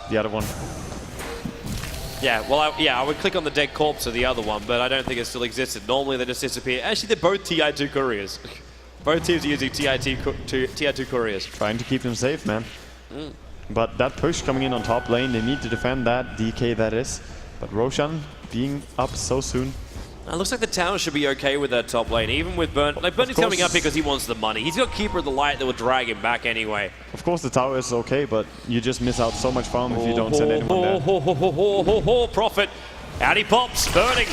the other one. Yeah, well, I would click on the dead corpse of the other one, but I don't think it still existed. Normally they just disappear. Actually, they're both TI2 couriers. Both teams are using TI2 couriers. Trying to keep them safe, man. But that push coming in on top lane, they need to defend that, DK that is. But Roshan being up so soon. It looks like the tower should be okay with that top lane, even with Burn. Like, Burney's coming up because he wants the money. He's got Keeper of the Light that will drag him back anyway. Of course the tower is okay, but you just miss out so much farm if you don't send anyone there. Prophet, out he pops, Burning.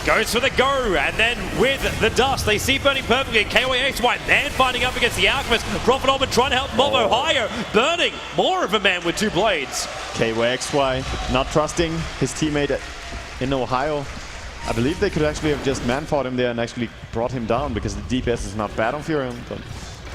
Goes for the go, and then with the dust, they see Burning perfectly. KOAXY then fighting up against the Alchemist. Prophet Omen trying to help Mob Ohio. Burning, more of a man with 2 blades. KOAXY not trusting his teammate in Ohio. I believe they could actually have just man-fought him there and actually brought him down because the DPS is not bad on Furion.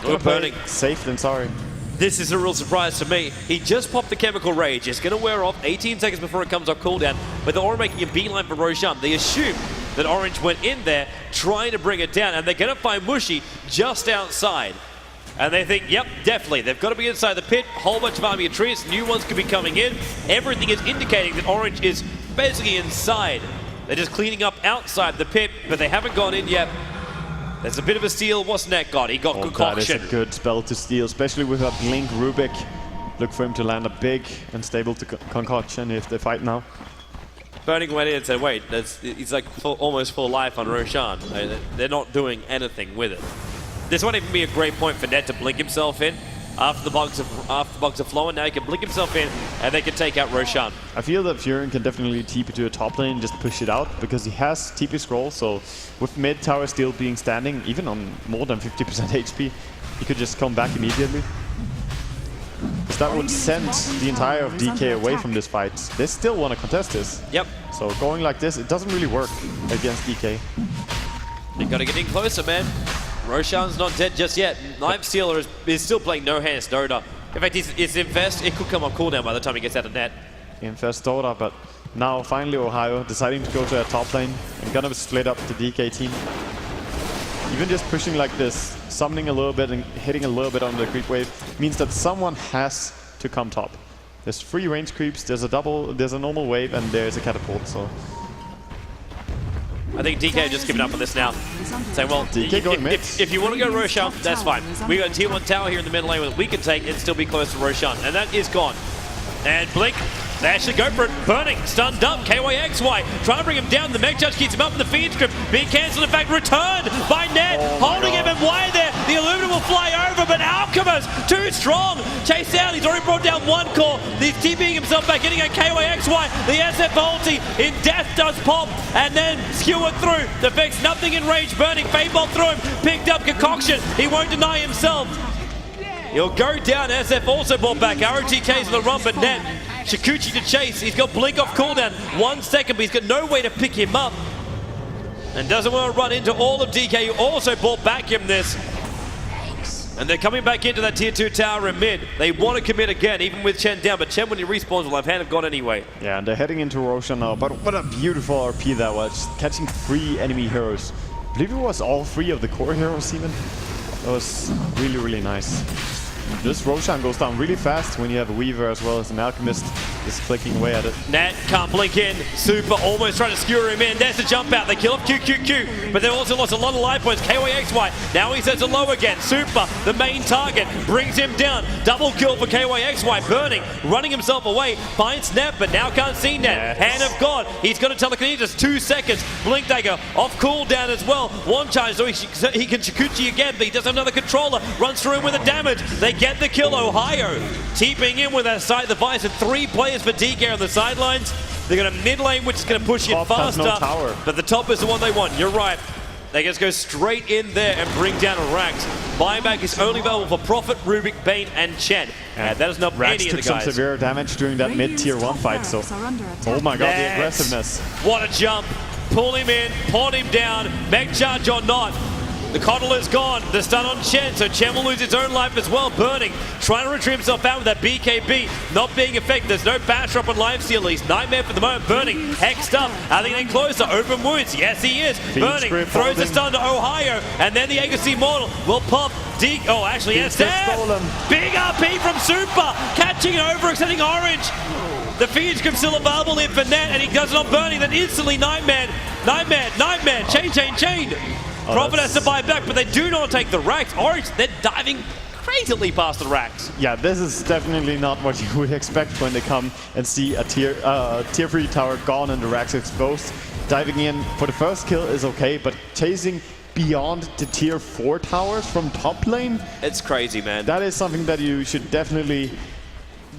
But Burning. Safe than sorry. This is a real surprise to me. He just popped the Chemical Rage. It's going to wear off 18 seconds before it comes off cooldown. But the Aura making a beeline for Roshan. They assume that Orange went in there trying to bring it down, and they're going to find Mushi just outside. And they think, yep, definitely. They've got to be inside the pit. Whole bunch of army trees. New ones could be coming in. Everything is indicating that Orange is basically inside. They're just cleaning up outside the pit, but they haven't gone in yet. There's a bit of a steal. What's Net got? He got Concoction. That is a good spell to steal, especially with that Blink Rubik. Look for him to land a big and stable Concoction if they fight now. Burning went in and said, wait, he's like almost full life on Roshan. They're not doing anything with it. This might even be a great point for Net to blink himself in. After the bugs are flowing, now he can blink himself in and they can take out Roshan. I feel that Furion can definitely TP to a top lane and just push it out because he has TP scroll, so with mid tower still being standing, even on more than 50% HP, he could just come back immediately. Because that would send the entire of DK away from this fight. They still want to contest this. Yep. So going like this, it doesn't really work against DK. You gotta get in closer, man. Roshan's not dead just yet. Knife Stealer is still playing No Hands Dota. In fact, it's Infest. It could come on cooldown by the time he gets out of net. Infest Dota, but now finally Ohio deciding to go to a top lane and gonna split up the DK team. Even just pushing like this, summoning a little bit and hitting a little bit on the creep wave means that someone has to come top. There's 3 range creeps, there's a normal wave, and there's a catapult. So I think DK just giving up on this now. Saying, well, if you want to go Roshan, that's fine. We got a tier 1 tower here in the middle lane that we can take and still be close to Roshan. And that is gone. And Blink, they actually go for it. Burning, stunned up, KOAXY, trying to bring him down. The Mech Judge keeps him up in the feed script. Being cancelled, in fact, returned by Net, holding him in way there. The Illumina will fly over, but Alchemist, too strong. Chase out, he's already brought down 1 core. He's TPing himself back, getting a KOAXY. The SF ulti in death does pop, and then skewered through. The Vex, nothing in range. Burning, Fadebolt through him, picked up Concoction. He won't deny himself. He'll go down. SF also brought back. ROTK's on the run, but Net. Shukuchi to chase. He's got Blink off cooldown. 1 second, but he's got no way to pick him up. And doesn't want to run into all of DK, who also brought back him this. And they're coming back into that tier 2 tower in mid. They want to commit again, even with Chen down. But Chen, when he respawns, will have hand of God anyway. Yeah, and they're heading into Roshan now. But what a beautiful RP that was. Catching 3 enemy heroes. I believe it was all 3 of the core heroes even. That was really, really nice. This Roshan goes down really fast when you have a Weaver as well as an Alchemist just clicking away at it. Nat can't blink in. Super almost trying to skewer him in. There's the jump out. They kill off QQQ, but they also lost a lot of life points. KOAXY, now he sets a low again. Super, the main target, brings him down. Double kill for KOAXY. Burning, running himself away. Finds Snap, but now can't see Nat. Yes. Hand of God. He's going to telekinesis. 2 seconds. Blink Dagger off cooldown as well. 1 charge, so he can Shukuchi again, but he does have another controller. Runs through him with the damage. They get the kill. Ohio TPing in with that side device, and 3 players for DK on the sidelines. They got a mid lane which is going to push it faster, but the top is the one they want. You're right. They just go straight in there and bring down Rax. Buyback is only available for Prophet, Rubik, Bane, and Chen. And that is not Rax any of the guys. Took some severe damage during that mid tier 1 fight. So, oh my god, the aggressiveness! What a jump! Pull him in, pot him down. Mech charge or not. The Coddle is gone. The stun on Chen, so Chen will lose his own life as well. Burning, trying to retrieve himself out with that BKB, not being effective. There's no bash up on Lifesteal at least. Nightmare for the moment. Burning, hexed up. Are they getting closer? Open wounds. Yes, he is. Burning, throws the stun to Ohio, and then the Agassi Mortal will pop. Oh, actually, yes, big RP from Super, catching it over, extending Orange. The Phoenix Grip still available in for Net, and he does it on Burning, then instantly Nightmare, chain. Prophet has to buy back, but they do not take the racks. Orange, they're diving crazily past the racks. Yeah, this is definitely not what you would expect when they come and see a tier 3 tower gone and the racks exposed. Diving in for the first kill is okay, but chasing beyond the tier 4 towers from top lane, it's crazy, man. That is something that you should definitely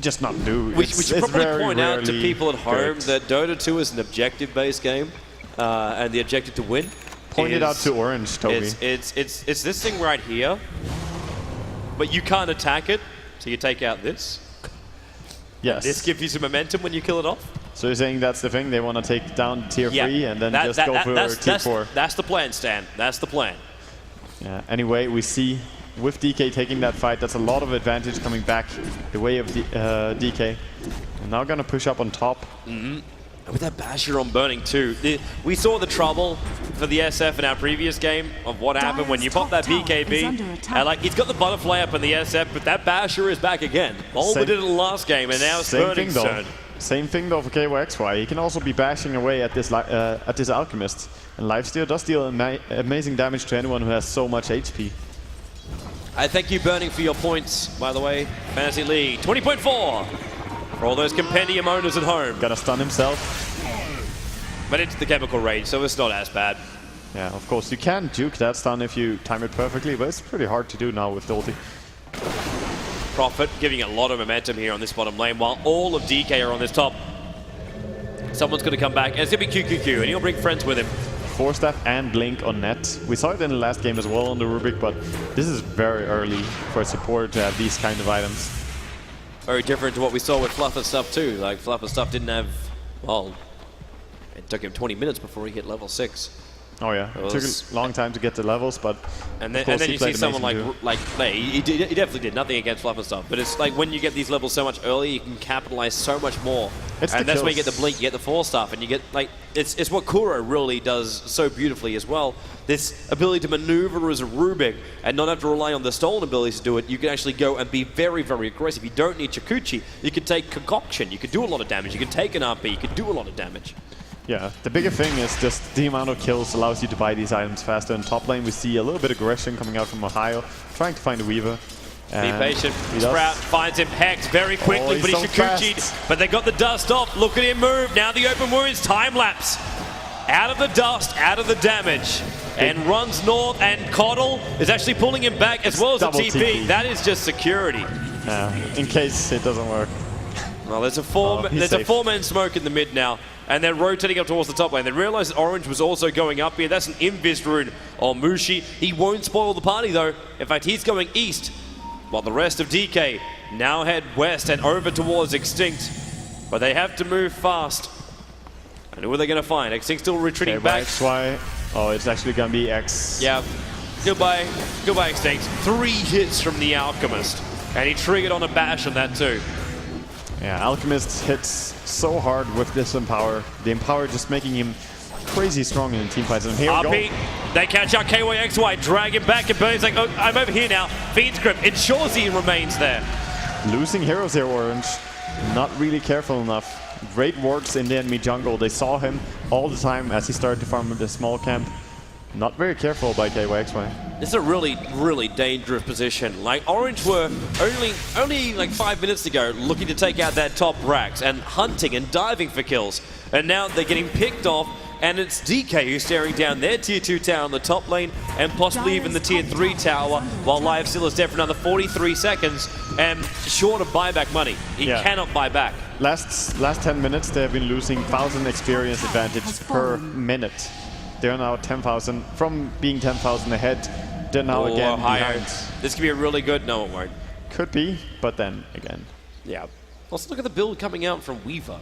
just not do. We should probably point out to people at home that Dota 2 is an objective-based game, and the objective to win. Point it out to Orange, Toby. It's this thing right here, but you can't attack it, so you take out this. Yes. This gives you some momentum when you kill it off. So you're saying that's the thing? They want to take down tier 3 and then just go for tier 4? That's the plan, Stan. That's the plan. Yeah. Anyway, we see with DK taking that fight, that's a lot of advantage coming back the way of DK. And now going to push up on top. With that Basher on Burning too, we saw the trouble for the SF in our previous game of what happened when you pop that BKB. And like, he's got the butterfly up in the SF, but that Basher is back again. Boulder did it in the last game, and now it's Burning's turn. Same thing though for KYXY. He can also be bashing away at this Alchemist. And Lifesteal does deal amazing damage to anyone who has so much HP. I thank you, Burning, for your points, by the way. Fantasy League, 20.4. For all those compendium owners at home. Gonna stun himself. But it's the Chemical Rage, so it's not as bad. Yeah, of course, you can juke that stun if you time it perfectly, but it's pretty hard to do now with the ulti. Prophet giving a lot of momentum here on this bottom lane, while all of DK are on this top. Someone's going to come back, and it's going to be QQQ, and he'll bring friends with him. 4-step and Blink on Net. We saw it in the last game as well on the Rubik, but this is very early for support to have these kind of items. Very different to what we saw with Fluff and Stuff too. Like, Fluff and Stuff didn't have, well, it took him 20 minutes before he hit level 6. Oh yeah, it took a long time to get the levels, but and then you see someone like he definitely did nothing against Fluff and Stuff, but it's like when you get these levels so much early, you can capitalize so much more. And that's where you get the Blink, you get the 4-stuff, and you get like it's what Kuro really does so beautifully as well. This ability to maneuver as a Rubik and not have to rely on the stolen abilities to do it. You can actually go and be very, very aggressive. You don't need Chikuchi. You can take Concoction. You can do a lot of damage. You can take an RP. You can do a lot of damage. Yeah, the bigger thing is just the amount of kills allows you to buy these items faster. In top lane, we see a little bit of aggression coming out from Ohio, trying to find a Weaver. Be patient. Sprout finds him Hex very quickly, but he's Chikuchi'd. But they got the dust off. Look at him move. Now the open wounds, time lapse. Out of the dust, out of the damage. And runs north, and Coddle is actually pulling him back as well as a TP. That is just security. In case it doesn't work. Well, there's a four-man smoke in the mid now, and they're rotating up towards the top lane. They realize that Orange was also going up here. That's an Invis rune on Mushi. He won't spoil the party, though. In fact, he's going east, while the rest of DK now head west and over towards Extinct. But they have to move fast. And who are they going to find? Extinct still retreating back. XY. Oh, it's actually going to be X. Yeah. Goodbye, Extinct. 3 hits from the Alchemist. And he triggered on a bash on that, too. Yeah, Alchemist hits so hard with this Empower. The Empower just making him crazy strong in team fights. And here we go. They catch out KYXY, drag him back, and Burning's like, oh, I'm over here now. Fiend's Grip ensures he remains there. Losing heroes here, Orange. Not really careful enough. Great wards in the enemy jungle. They saw him all the time as he started to farm with the small camp. Not very careful by KYXY. This is a really, really dangerous position. Like, Orange were only like 5 minutes ago looking to take out that top racks and hunting and diving for kills. And now they're getting picked off, and it's DK who's staring down their tier 2 tower in the top lane and possibly even the tier 3 tower, while Lifesteal is dead for another 43 seconds and short of buyback money. He cannot buy back. Last 10 minutes, they have been losing 1,000 experience advantage per minute. They're now 10,000. From being 10,000 ahead, they're now again behind. This could be a really good, no it won't. Could be, but then again. Yeah. Let's look at the build coming out from Weaver.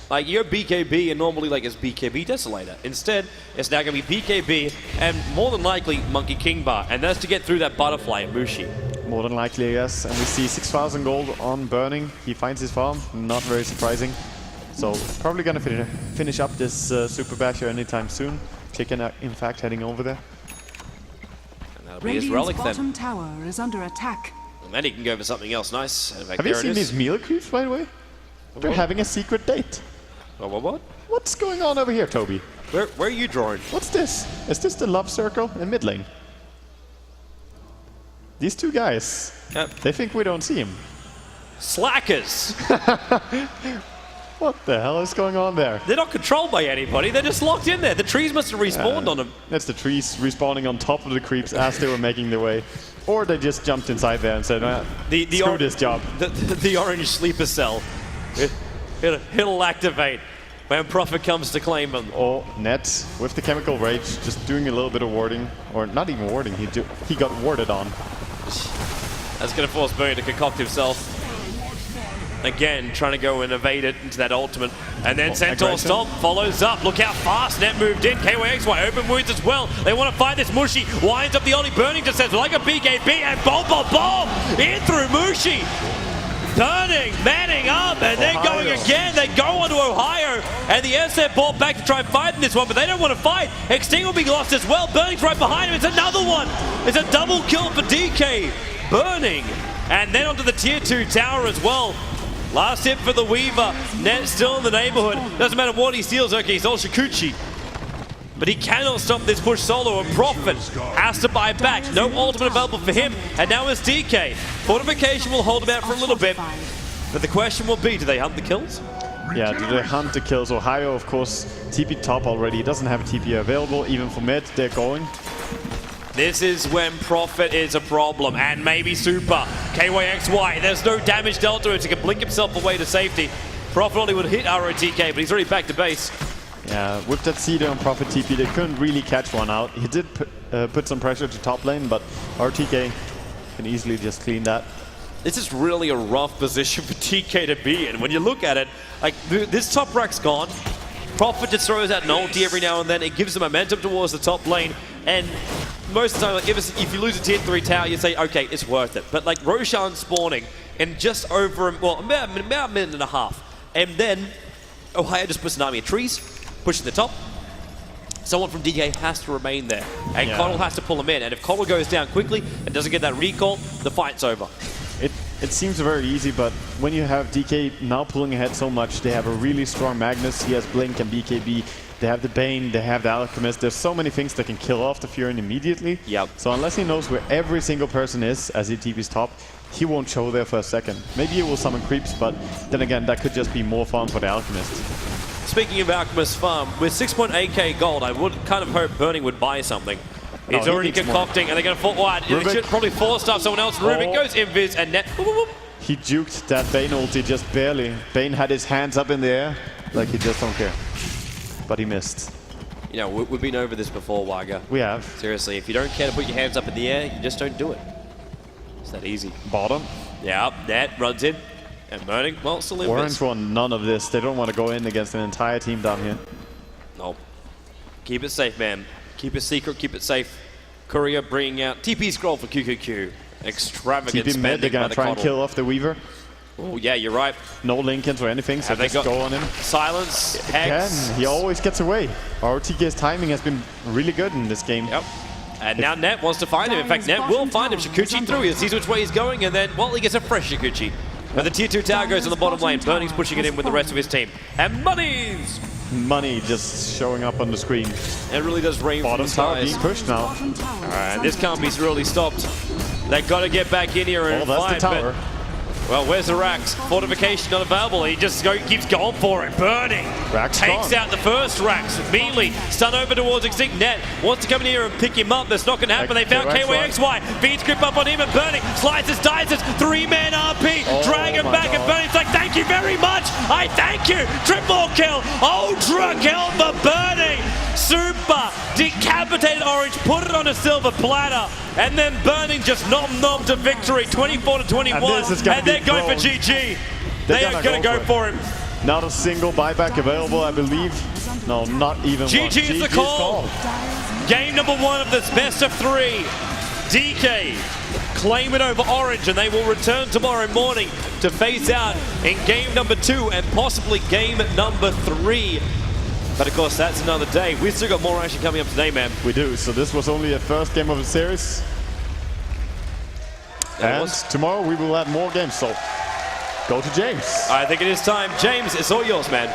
Like, you're BKB, and normally, like, it's BKB Desolator. Instead, it's now going to be BKB, and more than likely, Monkey King Bar. And that's to get through that butterfly at Mushi. More than likely, yes. And we see 6,000 gold on Burning. He finds his farm. Not very surprising. So, probably going to finish up this Super Basher anytime soon. Chicken, in fact, heading over there. And that'll be his relic then. Bottom tower is under attack. And then he can go for something else nice. In fact, have you seen these meal creeps, by the way? They're having a secret date. What? What's going on over here, Toby? Where are you drawing? What's this? Is this the love circle in mid lane? These two guys, they think we don't see him. Slackers! What the hell is going on there? They're not controlled by anybody, they're just locked in there. The trees must have respawned on them. That's the trees respawning on top of the creeps as they were making their way. Or they just jumped inside there and said, screw this job. The orange sleeper cell. It'll activate when Prophet comes to claim him. Or Net, with the Chemical Rage, just doing a little bit of warding. Or not even warding, he got warded on. That's going to force Burning to concoct himself. Again, trying to go and evade it into that ultimate. And then Centaur Stomp follows up. Look how fast Net moved in. KYXY open wounds as well. They want to fight this Mushi. Winds up the only Burning just says like a BKB and bomb in through Mushi. Burning, manning up, and then going again. They go onto Ohio, and the SF ball back to try and fight in this one, but they don't want to fight. Extinct will be lost as well. Burning's right behind him. It's another one. It's a double kill for DK. Burning, and then onto the tier 2 tower as well. Last hit for the Weaver. Net still in the neighborhood. Doesn't matter what he steals. Okay, he's all Shikuchi. But he cannot stop this push solo, and Prophet has to buy back. No ultimate available for him, and now it's DK. Fortification will hold him out for a little bit. But the question will be, do they hunt the kills? Yeah, do they hunt the kills? Ohio, of course, TP top already. He doesn't have a TP available. Even for mid, they're going. This is when Prophet is a problem, and maybe Super. KYXY, there's no damage dealt to it. He can blink himself away to safety. Prophet only would hit ROTK, but he's already back to base. Yeah, with that Cedar and Prophet TP, they couldn't really catch one out. He did put some pressure to top lane, but RTK can easily just clean that. This is really a rough position for TK to be in. When you look at it, like this top rack's gone. Prophet just throws out an ulti every now and then. It gives the momentum towards the top lane, and most of the time, like, if you lose a tier 3 tower, you say, okay, it's worth it. But like Roshan spawning in just over, well, about a minute and a half, and then Ohio just puts an army of trees, pushing the top. Someone from DK has to remain there, and Connell has to pull him in. And if Connell goes down quickly and doesn't get that recall, the fight's over. It seems very easy, but when you have DK now pulling ahead so much, they have a really strong Magnus. He has Blink and BKB. They have the Bane, they have the Alchemist. There's so many things that can kill off the Fury immediately. Yep. So unless he knows where every single person is as he TP's top, he won't show there for a second. Maybe he will summon creeps, but then again, that could just be more farm for the Alchemist. Speaking of Alchemist farm, with 6.8k gold, I would kind of hope Burning would buy something. He's already concocting, and they're going to fall wide. They should probably force stuff someone else. Rubik goes invis, and Net. Whoop, whoop, whoop. He juked that Bane ulti just barely. Bane had his hands up in the air, like he just don't care. But he missed. You know, we've been over this before, Waga. We have. Seriously, if you don't care to put your hands up in the air, you just don't do it. It's that easy. Bottom. Yeah, Net runs in. And Burning, well, still in. Orange want none of this. They don't want to go in against an entire team down here. Nope. Keep it safe, man. Keep it secret, keep it safe. Courier bringing out TP scroll for QQQ. Extravagant TP mid, they're going to try and kill off the Weaver. Oh, yeah, you're right. No Lincolns or anything, so just go on him. Silence, Hex. He always gets away. RTK's timing has been really good in this game. Yep. And now Net wants to find him. In fact, Net will find him. Shikuchi through. He sees which way he's going, and then, well, he gets a fresh Shikuchi. But the tier 2 tower goes on the bottom lane. Burning's pushing it in with the rest of his team. And Money just showing up on the screen. It really does rain from the skies. Being pushed now. Alright, this can't be really stopped. They got to get back in here and fight. The tower. Well, where's the Rax? Fortification not available. He just keeps going for it. Burning. Rax takes strong. out the first Rax. Meanly, stun over towards Extinct. Net wants to come in here and pick him up. That's not going to happen. They found KYXY. Feeds grip up on him and Burning. Slices, dices. 3-man RP. Drag him back and Burning's like, thank you very much. I thank you. Triple kill. Ultra kill for Burning. Super. Decapitated Orange. Put it on a silver platter. And then Burning just nom to victory. 24-21. And they're going for GG. They are going to go for him. Not a single buyback available, I believe. No, not even one. GG is the call. Game number 1 of this best of 3. DK claim it over Orange, and they will return tomorrow morning to face out in game number 2 and possibly game number 3. But of course, that's another day. We've still got more action coming up today, man. We do. So this was only a first game of the series. And tomorrow we will have more games. So go to James. I think it is time. James, it's all yours, man.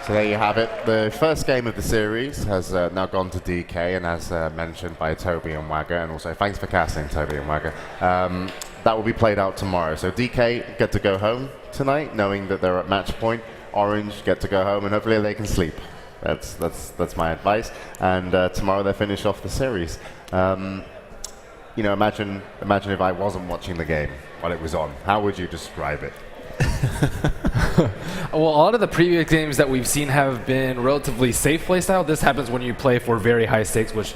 So there you have it. The first game of the series has now gone to DK, and as mentioned by Toby and Wagger, and also thanks for casting, Toby and Wagger, that will be played out tomorrow. So DK get to go home tonight, knowing that they're at match point. Orange get to go home, and hopefully they can sleep. That's my advice. And tomorrow they finish off the series. You know, imagine if I wasn't watching the game while it was on. How would you describe it? Well, a lot of the previous games that we've seen have been relatively safe playstyle. This happens when you play for very high stakes, which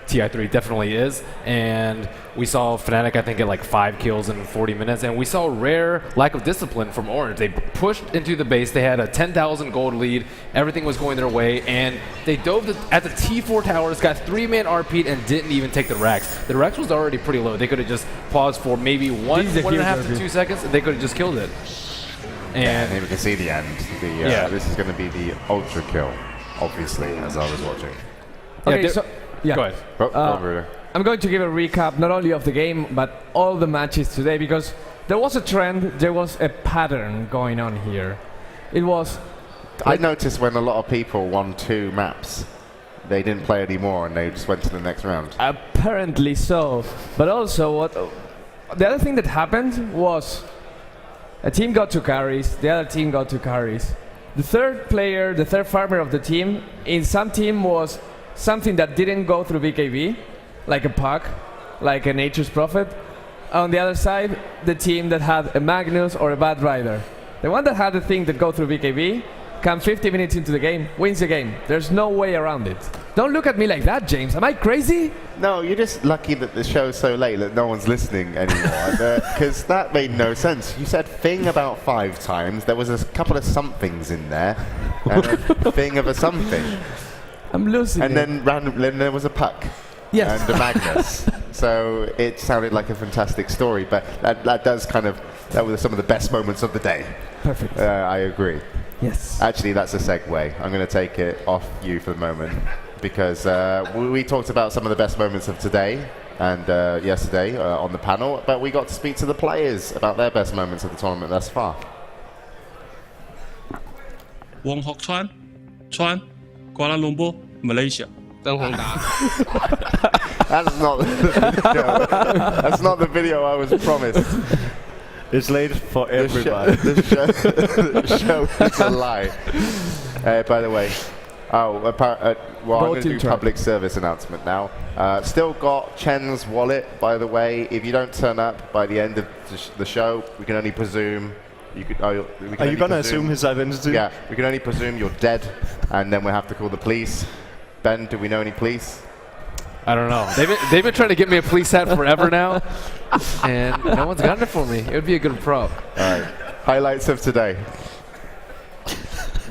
TI3 definitely is. And we saw Fnatic, I think, get like 5 kills in 40 minutes. And we saw rare lack of discipline from Orange. They pushed into the base. They had a 10,000 gold lead. Everything was going their way. And they dove at the T4 towers, got 3-man RP'd, and didn't even take the Rex. The Rex was already pretty low. They could have just paused for maybe 1.5 to 2 seconds, and they could have just killed it. And we can see the end. This is going to be the ultra kill, obviously, as I was watching. Okay, so Go ahead. I'm going to give a recap not only of the game but all the matches today, because there was a trend, there was a pattern going on here. It was. I noticed when a lot of people won 2 maps, they didn't play anymore and they just went to the next round. Apparently so, but also the other thing that happened was a team got 2 carries, the other team got 2 carries. The third player, the third farmer of the team, in some team was something that didn't go through BKB, like a Puck, like a Nature's Prophet. On the other side, the team that had a Magnus or a Bad Rider. The one that had the thing that go through BKB, come 50 minutes into the game, wins the game. There's no way around it. Don't look at me like that, James. Am I crazy? No, you're just lucky that the show's so late that no one's listening anymore. Because that made no sense. You said thing about 5 times. There was a couple of somethings in there. And a thing of a something. I'm losing and it. then randomly there was a Puck. Yes. And a Magnus. So it sounded like a fantastic story. But that was some of the best moments of the day. Perfect. I agree. Yes. Actually, that's a segue. I'm going to take it off you for the moment, because we talked about some of the best moments of today and yesterday on the panel, but we got to speak to the players about their best moments of the tournament thus far. Wong Hock Chuan, Kuala Lumpur, Malaysia. That's not the video. That's not the video I was promised. It's late for everybody. The show is a lie. By the way, I'm going to do public service announcement now. Still got Chen's wallet, by the way. If you don't turn up by the end of the show, we can only presume. Are you going to assume his identity? Yeah, we can only presume you're dead, and then we'll have to call the police. Ben, do we know any police? I don't know. They've been trying to get me a police hat forever now, and no one's gotten it for me. It would be a good prop. All right. Highlights of today.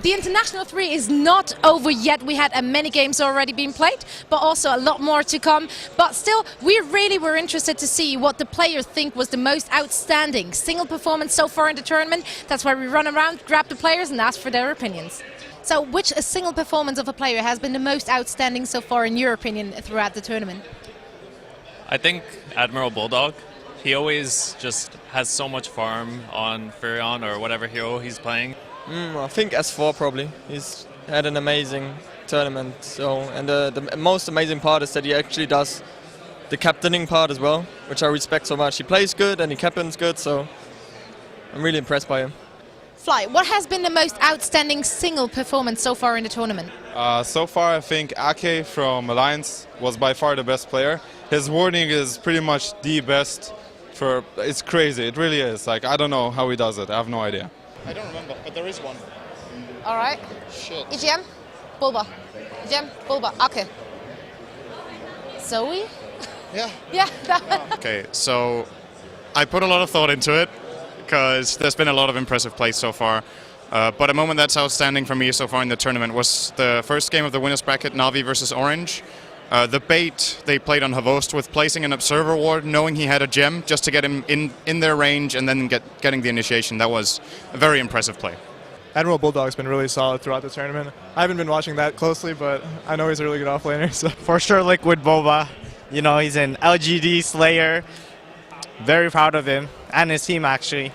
The International 3 is not over yet. We had many games already being played, but also a lot more to come. But still, we really were interested to see what the players think was the most outstanding single performance so far in the tournament. That's why we run around, grab the players and ask for their opinions. So which single performance of a player has been the most outstanding so far in your opinion throughout the tournament? I think Admiral Bulldog. He always just has so much farm on Furion or whatever hero he's playing. I think S4 probably. He's had an amazing tournament. And the most amazing part is that he actually does the captaining part as well, which I respect so much. He plays good and he captains good, so I'm really impressed by him. Fly, what has been the most outstanding single performance so far in the tournament? So far, I think Ake from Alliance was by far the best player. His warding is pretty much the best. It's crazy, it really is. Like, I don't know how he does it, I have no idea. I don't remember, but there is one. All right. Shit. EGM, Bulba. EGM, Bulba, Ake. Zoe? Yeah. Yeah. Okay, so I put a lot of thought into it, because there's been a lot of impressive plays so far. But a moment that's outstanding for me so far in the tournament was the first game of the winners bracket, Na'Vi versus Orange. The bait they played on Havost with placing an observer ward, knowing he had a gem, just to get him in their range and then getting the initiation. That was a very impressive play. Admiral Bulldog's been really solid throughout the tournament. I haven't been watching that closely, but I know he's a really good offlaner. So. For sure, Liquid Boba. You know, he's an LGD Slayer. Very proud of him and his team, actually.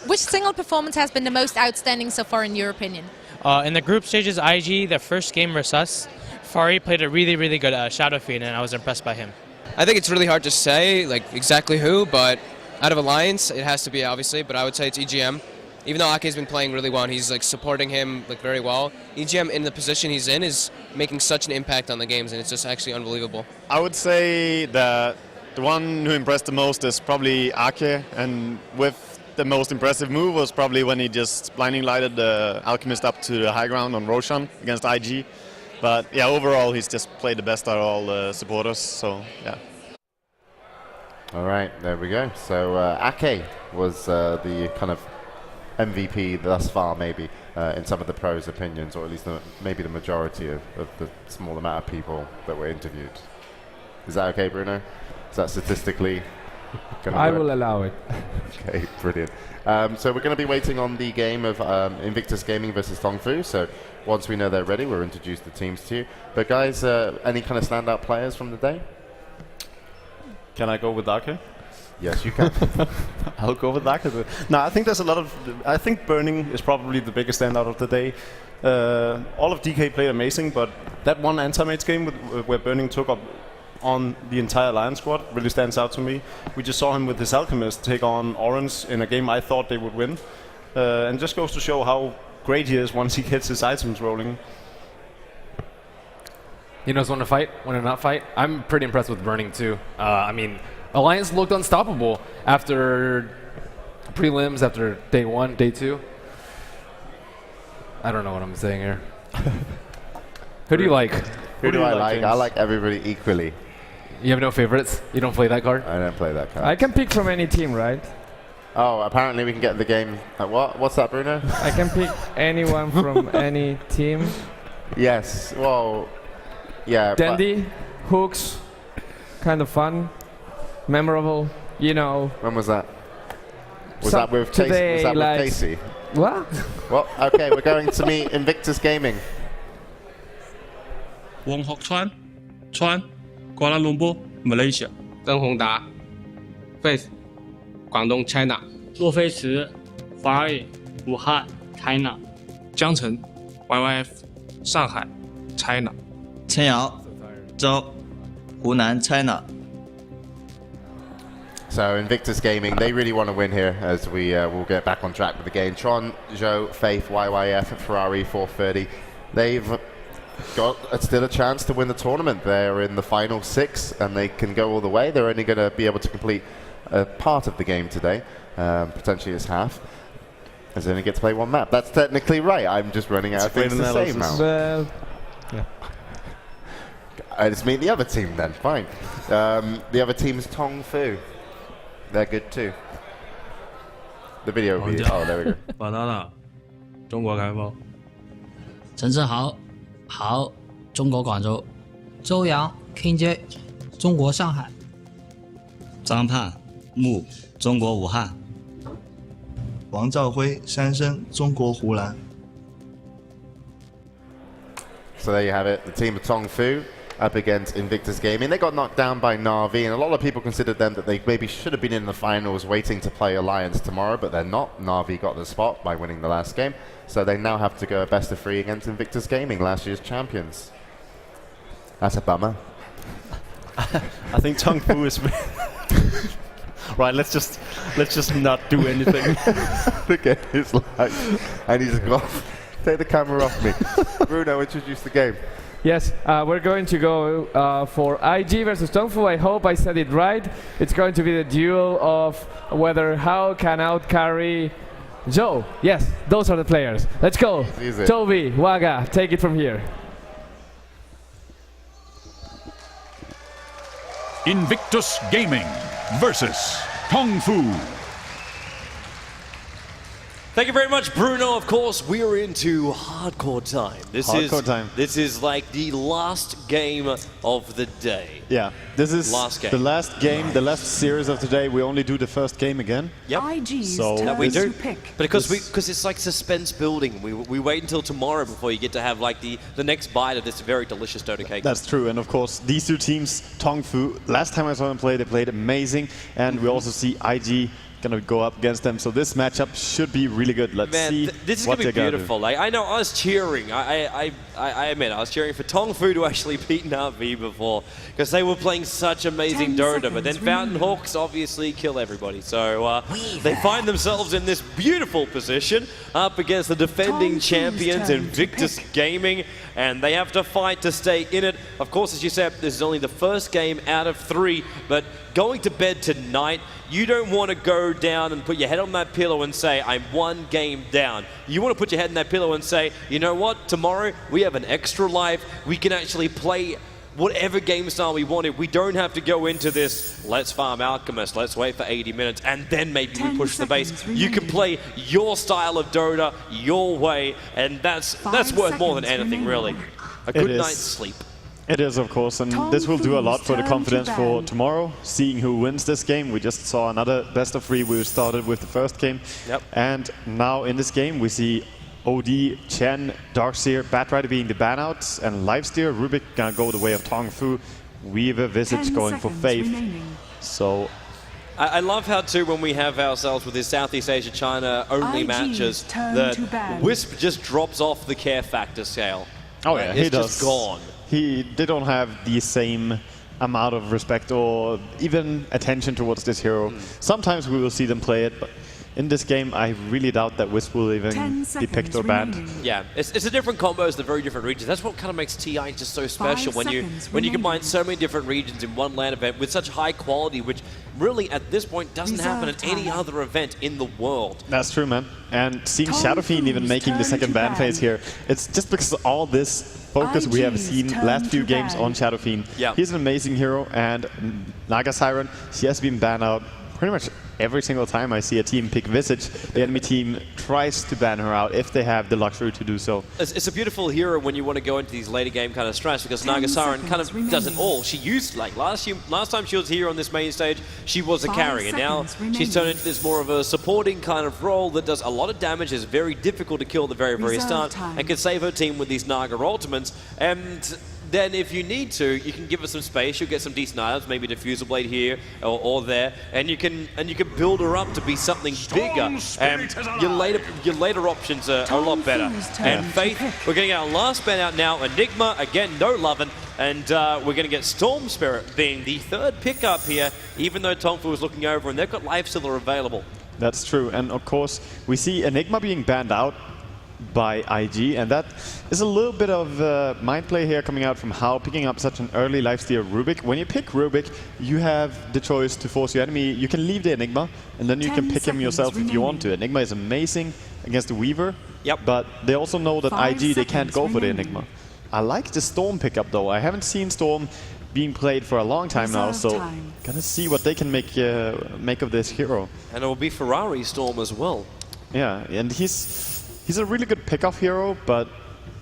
Which single performance has been the most outstanding so far, in your opinion? In the group stages, IG, the first game versus us, Fari played a really, really good Shadow Fiend, and I was impressed by him. I think it's really hard to say, like, exactly who, but out of Alliance, it has to be, obviously, but I would say it's EGM. Even though Ake's been playing really well and he's like supporting him like very well, EGM in the position he's in is making such an impact on the games, and it's just actually unbelievable. I would say that the one who impressed the most is probably Ake, and with the most impressive move was probably when he just blinding lighted the Alchemist up to the high ground on Roshan against IG. But yeah, overall he's just played the best out of all the supporters, so yeah. All right, there we go. So Ake was the kind of MVP thus far, maybe, in some of the pros' opinions, or at least maybe the majority of the small amount of people that were interviewed. Is that okay, Bruno? Is that statistically gonna I work? will allow it. Okay, brilliant. So we're going to be waiting on the game of Invictus Gaming versus Tongfu. So once we know they're ready, we'll introduce the teams to you. But guys, any kind of standout players from the day? Can I go with Ake? Yes, you can. I'll go with Ake. No, I think there's a lot of... I think Burning is probably the biggest standout of the day. All of DK played amazing, but that one anti-mates game where Burning took up on the entire Lion squad really stands out to me. We just saw him with his Alchemist take on Orange in a game I thought they would win. And just goes to show how great he is once he gets his items rolling. He knows when to fight, when to not fight. I'm pretty impressed with Burning too. I mean, Alliance looked unstoppable after prelims, after day 1, day 2. I don't know what I'm saying here. Who do you like? Who do I like? I like everybody equally. You have no favorites? You don't play that card? I don't play that card. I can pick from any team, right? Oh, apparently we can get the game. What? What's that, Bruno? I can pick anyone from any team. Yes. Well, yeah. Dandy, hooks, kind of fun, memorable. You know. When was that? Was So that with today, Was that like- with Casey? What? Well, okay, we're going to meet Invictus Gaming. 王學川，川，瓜拉隆坡 ，Malaysia。曾宏达 ，Face， 广东 China。洛菲茨，华裔，武汉 China。江城 ，YYF， 上海 China。陈瑶，周，湖南 China。 So Invictus Gaming, they really want to win here as we will get back on track with the game. Tron, Zhou, Faith, YYF, Ferrari 430. They've got still a chance to win the tournament. They're in the final 6 and they can go all the way. They're only going to be able to complete a part of the game today. Potentially it's half. As they only get to play one map. That's technically right. I'm just running out of things to say now. Well, yeah. Let's meet the other team then. Fine. The other team's Tongfu. They're good too. The video will be... Oh, there we go. Banana，中国开放。陈志豪，豪，中国广州。周洋 ，KJ， 中国上海。张盼，木，中国武汉。王兆辉，山生，中国湖南。 So there you have it. The team of Tongfu up against Invictus Gaming. They got knocked down by Na'Vi, and a lot of people considered them that they maybe should have been in the finals waiting to play Alliance tomorrow, but they're not. Na'Vi got the spot by winning the last game, so they now have to go best of 3 against Invictus Gaming, last year's champions. That's a bummer. I think Tongfu is... Right, let's just not do anything. Look at his life. And he's gone. Take the camera off me. Bruno, introduce the game. Yes, we're going to go for IG versus Tongfu. I hope I said it right. It's going to be the duel of whether Hao can outcarry Zhou. Yes, those are the players. Let's go. Easy. Toby, Waga, take it from here. Invictus Gaming versus Tongfu. Thank you very much, Bruno. Of course, we are into hardcore time. This is like the last game of the day. Yeah, this is last game. the last game, the last series of today. We only do the first game again. Yep. So we do. But because it's like suspense building. We wait until tomorrow before you get to have like the next bite of this very delicious Dota cake. That's true, and of course these two teams, Tongfu, last time I saw them play, they played amazing, and we also see IG gonna go up against them. So this matchup should be really good. Let's see this is what gonna be they're beautiful. Like, I know I was cheering. I admit I was cheering for Tongfu to actually beat Na'Vi before because they were playing such amazing Dota. But then Fountain Hawks obviously kill everybody. So they find themselves in this beautiful position up against the defending champions Invictus Gaming, and they have to fight to stay in it. Of course, as you said, this is only the first game out of 3, but going to bed tonight, you don't want to go down and put your head on that pillow and say, I'm one game down. You want to put your head in that pillow and say, you know what, tomorrow we have an extra life. We can actually play whatever game style we wanted. We don't have to go into this, let's farm Alchemist, let's wait for 80 minutes, and then maybe we push the base. You can play your style of Dota, your way, and that's worth more than anything, really. A good night's sleep. It is, of course, and this will do a lot for the confidence for tomorrow, seeing who wins this game. We just saw another best of 3. We started with the first game. Yep. And now in this game, we see OD, Chen, Darkseer, Batrider being the banouts, and Lifesteer, Rubik gonna go the way of Tongfu, Weaver, Visage going for Faith. So I love how, too, when we have ourselves with these Southeast Asia, China only matches, that Wisp just drops off the care factor scale. Oh, yeah, it's just gone. They don't have the same amount of respect or even attention towards this hero. Sometimes we will see them play it, but in this game, I really doubt that Wisp will even be picked or banned. Yeah, it's a different combos, they're very different regions. That's what kind of makes TI just so special when you combine so many different regions in one LAN event with such high quality, which really at this point doesn't happen at any other event in the world. That's true, man. And seeing Shadowfiend even making the second ban phase here, it's just because of all this focus we have seen last few games on Shadowfiend. Yeah. He's an amazing hero, and Naga Siren, she has been banned out pretty much every single time I see a team pick Visage. The enemy team tries to ban her out if they have the luxury to do so. It's a beautiful hero when you want to go into these later game kind of stress, because Naga Siren kind of does it all. She used, like last time she was here on this main stage, she was a carry, and now she's turned into this more of a supporting kind of role that does a lot of damage, is very difficult to kill at the very, very start, and can save her team with these Naga ultimates. And then if you need to, you can give her some space, you'll get some decent items, maybe Diffusal Blade here or there, and you can build her up to be something bigger. And your later options are a lot better. And Faith, we're getting our last ban out now. Enigma, again, no lovin'. And we're going to get Storm Spirit being the third pickup here, even though Tongfu was looking over and they've got Lifestealer available. That's true. And of course, we see Enigma being banned out by IG, and that is a little bit of mind play here coming out from How, picking up such an early lifesteal Rubik. When you pick Rubik, you have the choice to force your enemy. You can leave the Enigma, and then you can pick him yourself if you want to. Enigma is amazing against the Weaver, but they also know that IG, they can't go for the Enigma. I like the Storm pickup, though. I haven't seen Storm being played for a long time now, so gonna see what they can make of this hero. And it will be Ferrari Storm as well. Yeah, and he's a really good pickoff hero, but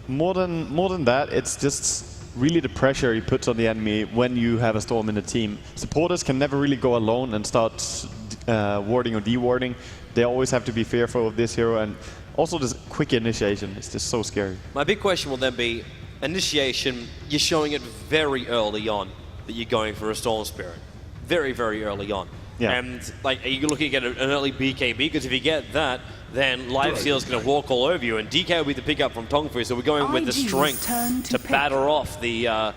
more than that, it's just really the pressure he puts on the enemy when you have a Storm in the team. Supporters can never really go alone and start warding or dewarding. They always have to be fearful of this hero, and also this quick initiation is just so scary. My big question will then be, initiation, you're showing it very early on that you're going for a Storm Spirit. Very, very early on. Yeah. And like, are you looking at an early BKB? Because if you get that, then Lifesteal is going to walk all over you, and DK will be the pickup from Tongfu, so we're going with the strength to batter off the... I'm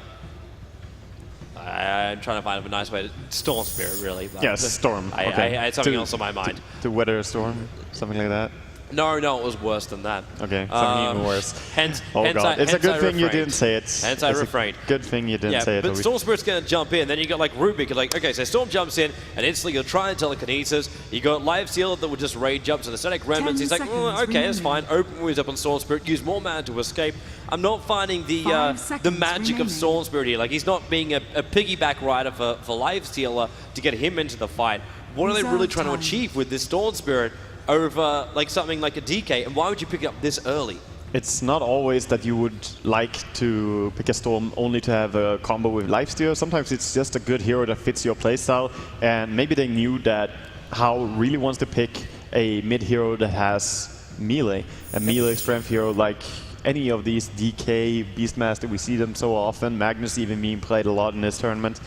trying to find a nice way to... Storm Spirit, really. Yes, Storm. I had something else on my mind. To weather a storm, something like that. No, it was worse than that. Okay, something even worse. Hence God. It's a good thing you didn't say it. Hence I refrained. Good thing you didn't say it. But Storm Spirit's going to jump in. Then you got like Rubik. Like, okay, so Storm jumps in, and instantly you'll try and telekinesis. You got Lifesteal that will just rage up to the static remnants. He's like, okay, that's fine. Open moves up on Storm Spirit. Use more mana to escape. I'm not finding the magic of Storm Spirit here. Like, he's not being a piggyback rider for Lifesteal to get him into the fight. What are they really trying to achieve with this Storm Spirit? over like something like a DK, and why would you pick it up this early? It's not always that you would like to pick a Storm only to have a combo with Lifesteal. Sometimes it's just a good hero that fits your playstyle, and maybe they knew that Hao really wants to pick a mid hero that has melee, a melee strength hero like any of these DK, Beastmaster. We see them so often. Magnus even being played a lot in this tournament.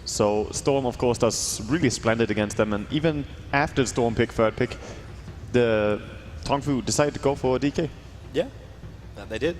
So Storm, of course, does really splendid against them, and even after Storm pick third pick, the Tongfu decided to go for a DK. Yeah, that they did.